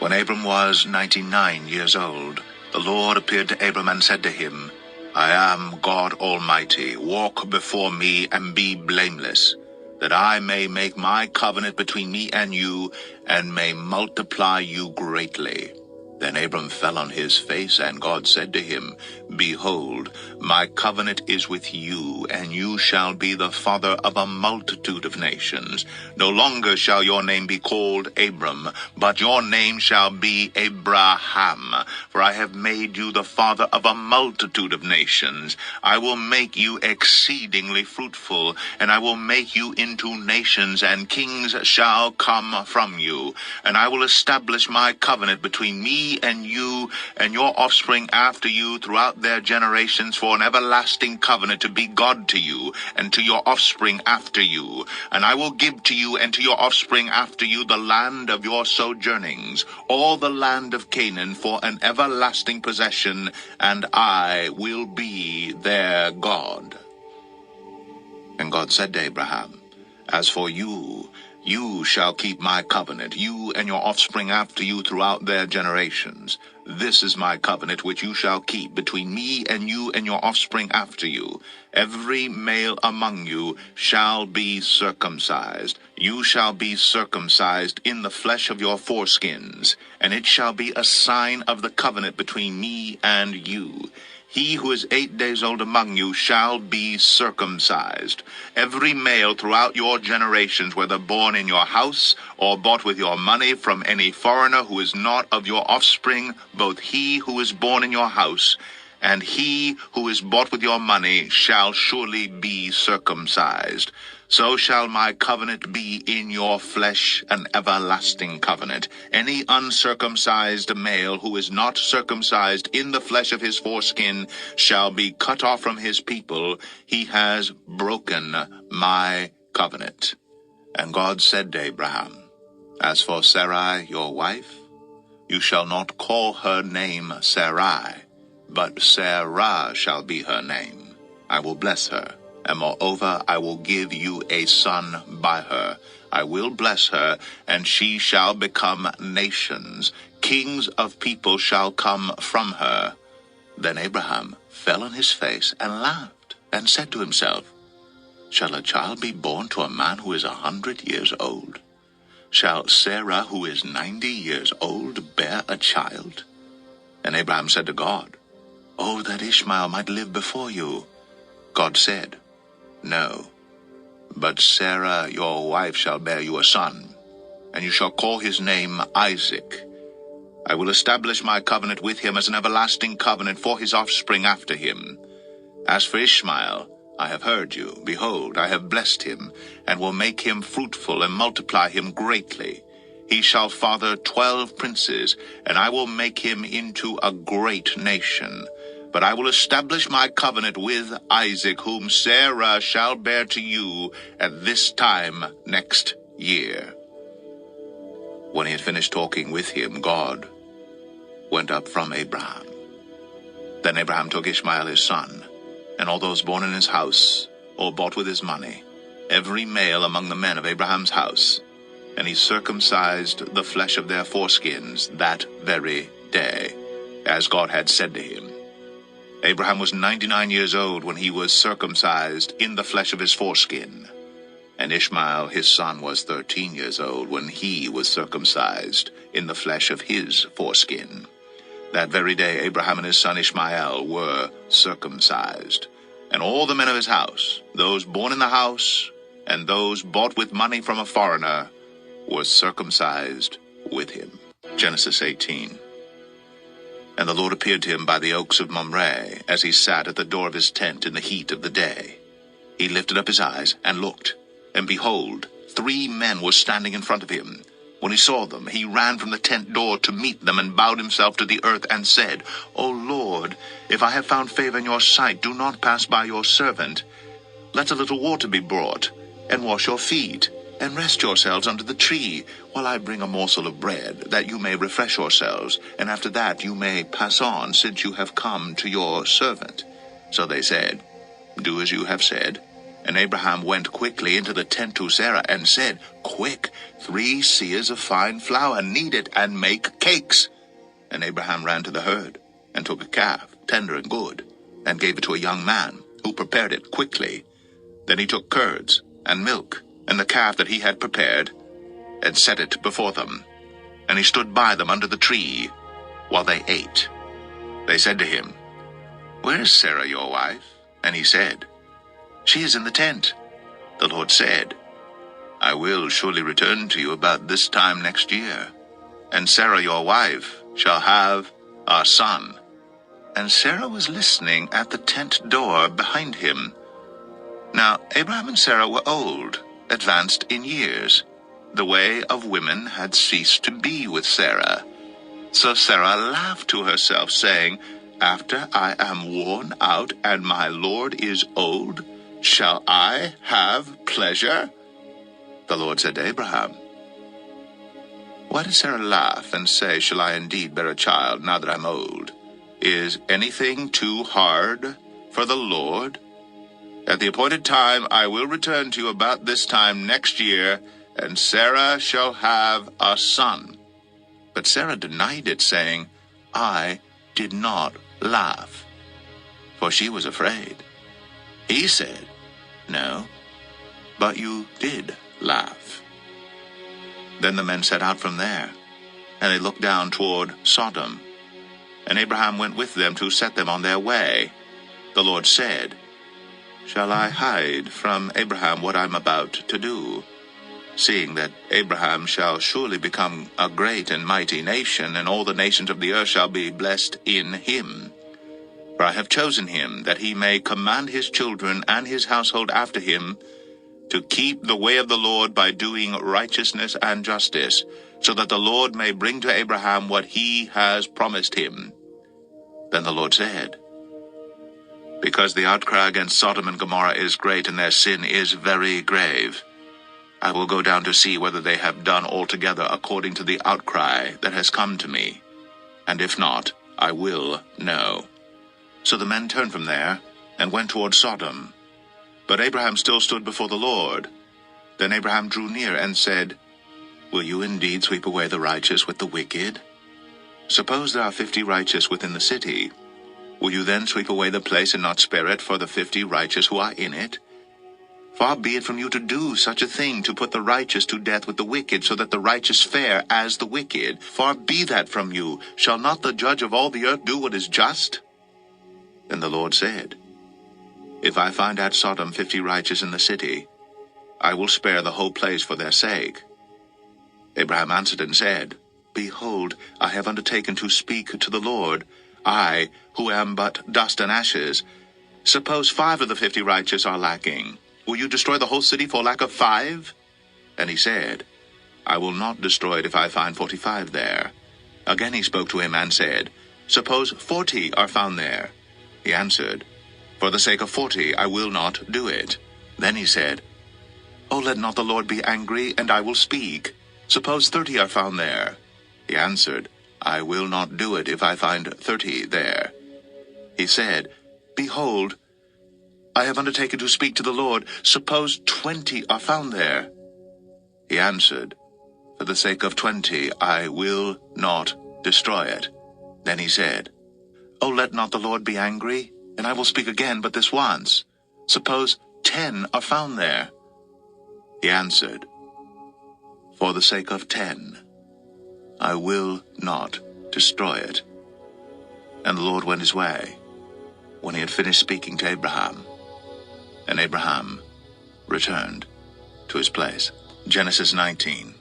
When Abram was 99 years old, the Lord appeared to Abram and said to him, I am God Almighty. Walk before me and be blameless, that I may make my covenant between me and you, and may multiply you greatly. Then Abram fell on his face, and God said to him, Behold, my covenant is with you, and you shall be the father of a multitude of nations. No longer shall your name be called Abram, but your name shall be Abraham, for I have made you the father of a multitude of nations. I will make you exceedingly fruitful, and I will make you into nations, and kings shall come from you. And I will establish my covenant between me and you and your offspring after you throughout their generations for an everlasting covenant to be God to you and to your offspring after you. And I will give to you and to your offspring after you the land of your sojournings, all the land of Canaan for an everlasting possession, and I will be their God. And God said to Abraham, As for you, you shall keep my covenant, you and your offspring after you throughout their generations. This is my covenant which you shall keep between me and you and your offspring after you. Every male among you shall be circumcised. You shall be circumcised in the flesh of your foreskins, and it shall be a sign of the covenant between me and you. He who is 8 days old among you shall be circumcised. Every male throughout your generations, whether born in your house or bought with your money from any foreigner who is not of your offspring, both he who is born in your house and he who is bought with your money shall surely be circumcised. So shall my covenant be in your flesh, an everlasting covenant. Any uncircumcised male who is not circumcised in the flesh of his foreskin shall be cut off from his people. He has broken my covenant. And God said to Abraham, As for Sarai, your wife, you shall not call her name Sarai, but Sarah shall be her name. I will bless her. And moreover, I will give you a son by her. I will bless her, and she shall become nations. Kings of people shall come from her. Then Abraham fell on his face and laughed, and said to himself, Shall a child be born to a man who is 100 years old? Shall Sarah, who is 90 years old, bear a child? And Abraham said to God, Oh, that Ishmael might live before you. God said, No, but Sarah your wife shall bear you a son, and you shall call his name Isaac. I will establish my covenant with him as an everlasting covenant for his offspring after him. As for Ishmael, I have heard you. Behold, I have blessed him, and will make him fruitful and multiply him greatly. He shall father 12 princes, and I will make him into a great nation. But I will establish my covenant with Isaac, whom Sarah shall bear to you at this time next year. When he had finished talking with him, God went up from Abraham. Then Abraham took Ishmael his son, and all those born in his house, or bought with his money, every male among the men of Abraham's house, and he circumcised the flesh of their foreskins that very day, as God had said to him. Abraham was 99 years old when he was circumcised in the flesh of his foreskin, and Ishmael his son was 13 years old when he was circumcised in the flesh of his foreskin. That very day Abraham and his son Ishmael were circumcised, and all the men of his house, those born in the house and those bought with money from a foreigner, were circumcised with him. Genesis 18. And the Lord appeared to him by the oaks of Mamre, as he sat at the door of his tent in the heat of the day. He lifted up his eyes and looked, and behold, 3 men were standing in front of him. When he saw them, he ran from the tent door to meet them, and bowed himself to the earth, and said, O Lord, if I have found favor in your sight, do not pass by your servant. Let a little water be brought, and wash your feet, and rest yourselves under the tree, while I bring a morsel of bread, that you may refresh yourselves, and after that you may pass on, since you have come to your servant. So they said, Do as you have said. And Abraham went quickly into the tent to Sarah and said, Quick, 3 seahs of fine flour, knead it, and make cakes. And Abraham ran to the herd, and took a calf, tender and good, and gave it to a young man, who prepared it quickly. Then he took curds, and milk, and the calf that he had prepared, and set it before them. And he stood by them under the tree, while they ate. They said to him, Where is Sarah your wife? And he said, She is in the tent. The Lord said, I will surely return to you about this time next year, and Sarah your wife shall have a son. And Sarah was listening at the tent door behind him. Now Abraham and Sarah were old, advanced in years. The way of women had ceased to be with Sarah. So Sarah laughed to herself, saying, After I am worn out and my Lord is old, shall I have pleasure? The Lord said to Abraham, Why did Sarah laugh and say, Shall I indeed bear a child now that I'm old? Is anything too hard for the Lord? At the appointed time I will return to you about this time next year, and Sarah shall have a son. But Sarah denied it, saying, I did not laugh, for she was afraid. He said, No, but you did laugh. Then the men set out from there, and they looked down toward Sodom. And Abraham went with them to set them on their way. The Lord said, Shall I hide from Abraham what I'm about to do? Seeing that Abraham shall surely become a great and mighty nation, and all the nations of the earth shall be blessed in him. For I have chosen him, that he may command his children and his household after him, to keep the way of the Lord by doing righteousness and justice, so that the Lord may bring to Abraham what he has promised him. Then the Lord said, Because the outcry against Sodom and Gomorrah is great, and their sin is very grave, I will go down to see whether they have done altogether according to the outcry that has come to me. And if not, I will know. So the men turned from there, and went toward Sodom. But Abraham still stood before the Lord. Then Abraham drew near and said, Will you indeed sweep away the righteous with the wicked? Suppose there are 50 righteous within the city. Will you then sweep away the place and not spare it for the 50 righteous who are in it? Far be it from you to do such a thing, to put the righteous to death with the wicked, so that the righteous fare as the wicked. Far be that from you. Shall not the judge of all the earth do what is just? Then the Lord said, If I find at Sodom 50 righteous in the city, I will spare the whole place for their sake. Abraham answered and said, Behold, I have undertaken to speak to the Lord, I, who am but dust and ashes. Suppose 5 of the 50 righteous are lacking. Will you destroy the whole city for lack of 5? And he said, I will not destroy it if I find 45 there. Again he spoke to him and said, Suppose 40 are found there. He answered, For the sake of 40 I will not do it. Then he said, Oh, let not the Lord be angry, and I will speak. Suppose 30 are found there. He answered, I will not do it if I find 30 there. He said, Behold, I have undertaken to speak to the Lord. Suppose 20 are found there. He answered, For the sake of 20 I will not destroy it. Then he said, Oh, let not the Lord be angry, and I will speak again but this once. Suppose 10 are found there. He answered, For the sake of 10 I will not destroy it. And the Lord went his way, when he had finished speaking to Abraham. And Abraham returned to his place. Genesis 19.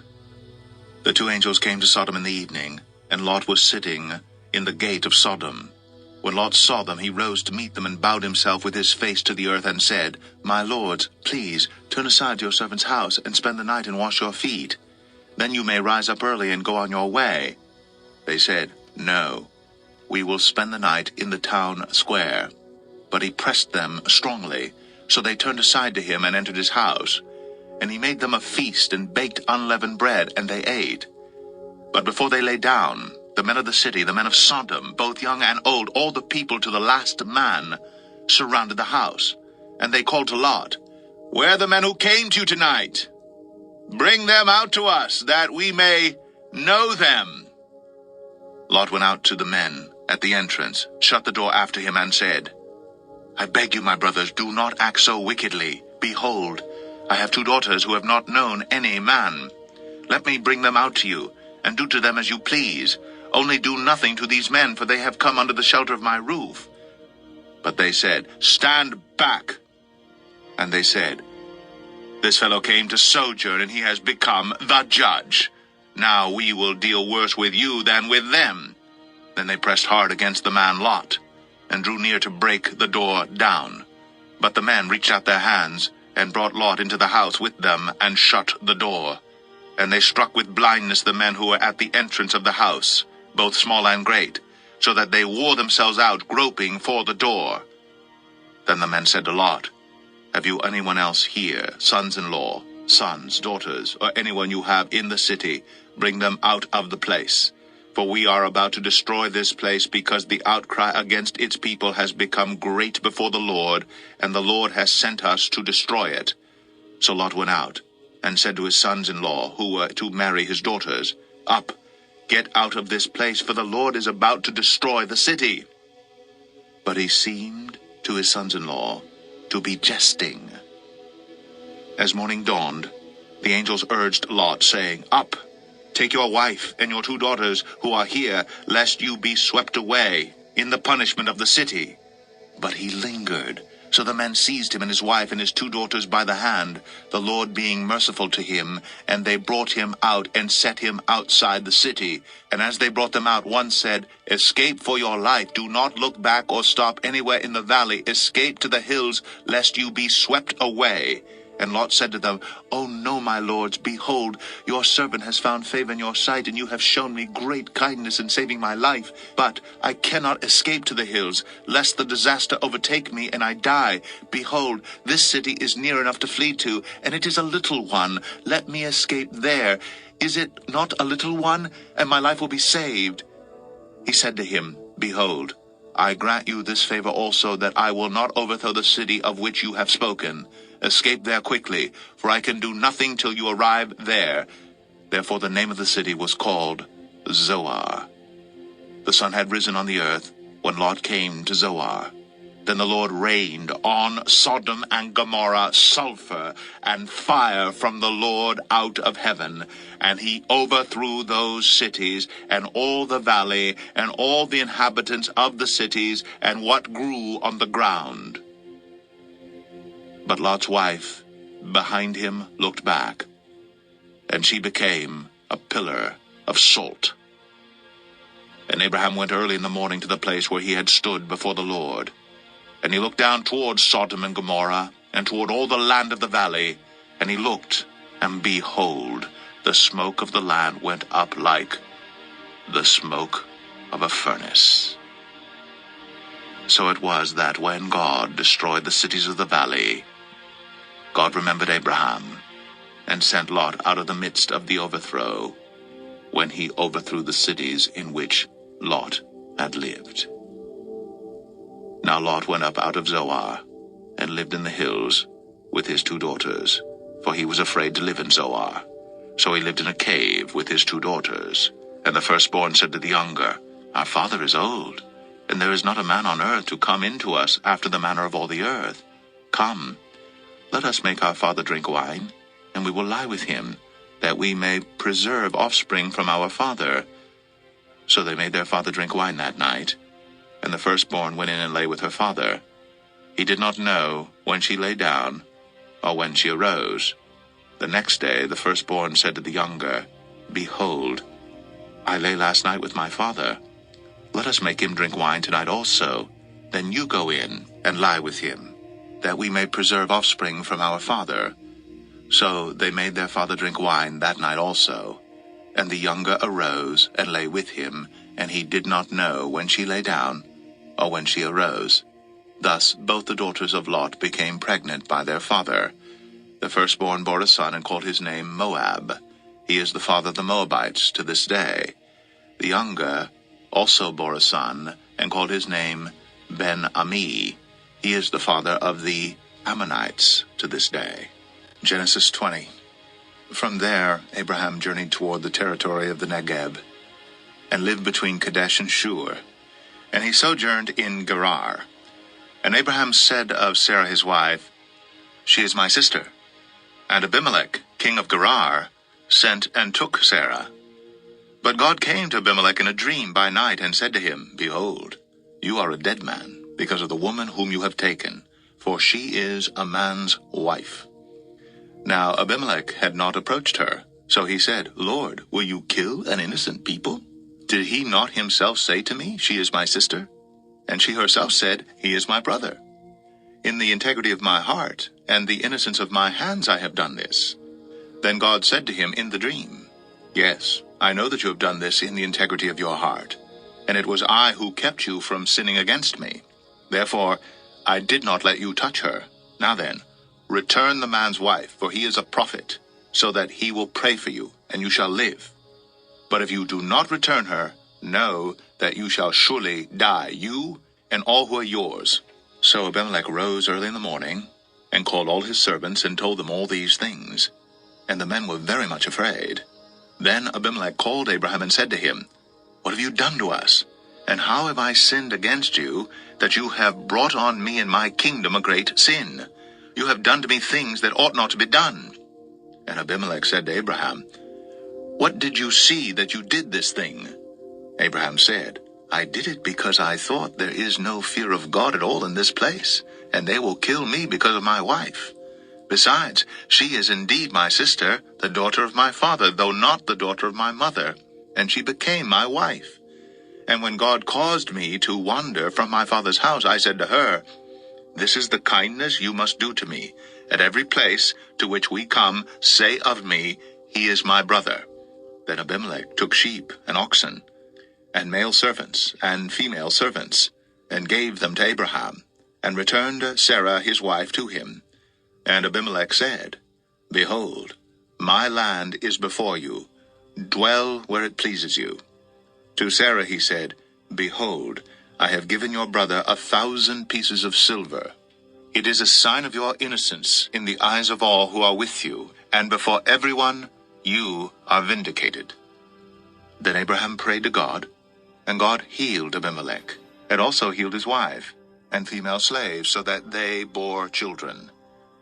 The 2 angels came to Sodom in the evening, and Lot was sitting in the gate of Sodom. When Lot saw them, he rose to meet them, and bowed himself with his face to the earth, and said, My lords, please turn aside to your servant's house, and spend the night and wash your feet. Then you may rise up early and go on your way. They said, No, we will spend the night in the town square. But he pressed them strongly. So they turned aside to him and entered his house. And he made them a feast and baked unleavened bread, and they ate. But before they lay down, the men of the city, the men of Sodom, both young and old, all the people to the last man, surrounded the house. And they called to Lot, Where are the men who came to you tonight? Bring them out to us, that we may know them. Lot went out to the men at the entrance, shut the door after him, and said, I beg you, my brothers, do not act so wickedly. Behold, I have 2 daughters who have not known any man. Let me bring them out to you, and do to them as you please. Only do nothing to these men, for they have come under the shelter of my roof. But they said, Stand back. And they said, This fellow came to sojourn, and he has become the judge. Now we will deal worse with you than with them. Then they pressed hard against the man Lot, and drew near to break the door down. But the men reached out their hands, and brought Lot into the house with them, and shut the door. And they struck with blindness the men who were at the entrance of the house, both small and great, so that they wore themselves out, groping for the door. Then the men said to Lot, Have you anyone else here, sons-in-law, sons, daughters, or anyone you have in the city? Bring them out of the place. For we are about to destroy this place, because the outcry against its people has become great before the Lord, and the Lord has sent us to destroy it. So Lot went out, and said to his sons-in-law, who were to marry his daughters, Up, get out of this place, for the Lord is about to destroy the city. But he seemed to his sons-in-law to be jesting. As morning dawned, the angels urged Lot, saying, Up, take your wife and your 2 daughters who are here, lest you be swept away in the punishment of the city. But he lingered. So the men seized him and his wife and his 2 daughters by the hand, the Lord being merciful to him, and they brought him out and set him outside the city. And as they brought them out, one said, Escape for your life. Do not look back or stop anywhere in the valley. Escape to the hills, lest you be swept away. And Lot said to them, O no, my lords, behold, your servant has found favor in your sight, and you have shown me great kindness in saving my life. But I cannot escape to the hills, lest the disaster overtake me and I die. Behold, this city is near enough to flee to, and it is a little one. Let me escape there. Is it not a little one? And my life will be saved. He said to him, Behold, I grant you this favor also, that I will not overthrow the city of which you have spoken. Escape there quickly, for I can do nothing till you arrive there. Therefore the name of the city was called Zoar. The sun had risen on the earth when Lot came to Zoar. Then the Lord rained on Sodom and Gomorrah sulfur and fire from the Lord out of heaven, and he overthrew those cities, and all the valley, and all the inhabitants of the cities, and what grew on the ground. But Lot's wife behind him looked back, and she became a pillar of salt. And Abraham went early in the morning to the place where he had stood before the Lord. And he looked down toward Sodom and Gomorrah, and toward all the land of the valley. And he looked, and behold, the smoke of the land went up like the smoke of a furnace. So it was that when God destroyed the cities of the valley, God remembered Abraham, and sent Lot out of the midst of the overthrow, when he overthrew the cities in which Lot had lived. Now Lot went up out of Zoar, and lived in the hills with his 2 daughters, for he was afraid to live in Zoar. So he lived in a cave with his 2 daughters. And the firstborn said to the younger, Our father is old, and there is not a man on earth to come in to us after the manner of all the earth. Come, let us make our father drink wine, and we will lie with him, that we may preserve offspring from our father. So they made their father drink wine that night, and the firstborn went in and lay with her father. He did not know when she lay down, or when she arose. The next day the firstborn said to the younger, Behold, I lay last night with my father. Let us make him drink wine tonight also. Then you go in and lie with him, that we may preserve offspring from our father. So they made their father drink wine that night also. And the younger arose and lay with him, and he did not know when she lay down, or when she arose. Thus both the daughters of Lot became pregnant by their father. The firstborn bore a son, and called his name Moab. He is the father of the Moabites to this day. The younger also bore a son, and called his name Ben-Ami. He is the father of the Ammonites to this day. Genesis 20. From there, Abraham journeyed toward the territory of the Negeb, and lived between Kadesh and Shur. And he sojourned in Gerar. And Abraham said of Sarah his wife, She is my sister. And Abimelech, king of Gerar, sent and took Sarah. But God came to Abimelech in a dream by night, and said to him, Behold, you are a dead man, because of the woman whom you have taken, for she is a man's wife. Now Abimelech had not approached her, so he said, Lord, will you kill an innocent people? Did he not himself say to me, She is my sister? And she herself said, He is my brother. In the integrity of my heart and the innocence of my hands I have done this. Then God said to him in the dream, Yes, I know that you have done this in the integrity of your heart, and it was I who kept you from sinning against me. Therefore I did not let you touch her. Now then, return the man's wife, for he is a prophet, so that he will pray for you, and you shall live. But if you do not return her, know that you shall surely die, you and all who are yours. So Abimelech rose early in the morning, and called all his servants, and told them all these things. And the men were very much afraid. Then Abimelech called Abraham and said to him, What have you done to us? And how have I sinned against you, that you have brought on me and my kingdom a great sin? You have done to me things that ought not to be done. And Abimelech said to Abraham, What did you see that you did this thing? Abraham said, I did it because I thought there is no fear of God at all in this place, and they will kill me because of my wife. Besides, she is indeed my sister, the daughter of my father, though not the daughter of my mother, and she became my wife. And when God caused me to wander from my father's house, I said to her, This is the kindness you must do to me. At every place to which we come, say of me, He is my brother. Then Abimelech took sheep and oxen, and male servants and female servants, and gave them to Abraham, and returned Sarah his wife to him. And Abimelech said, Behold, my land is before you. Dwell where it pleases you. To Sarah he said, Behold, I have given your brother 1,000 pieces of silver. It is a sign of your innocence in the eyes of all who are with you, and before everyone you are vindicated. Then Abraham prayed to God, and God healed Abimelech, and also healed his wife, and female slaves, so that they bore children.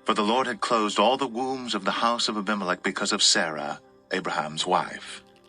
For the Lord had closed all the wombs of the house of Abimelech because of Sarah, Abraham's wife.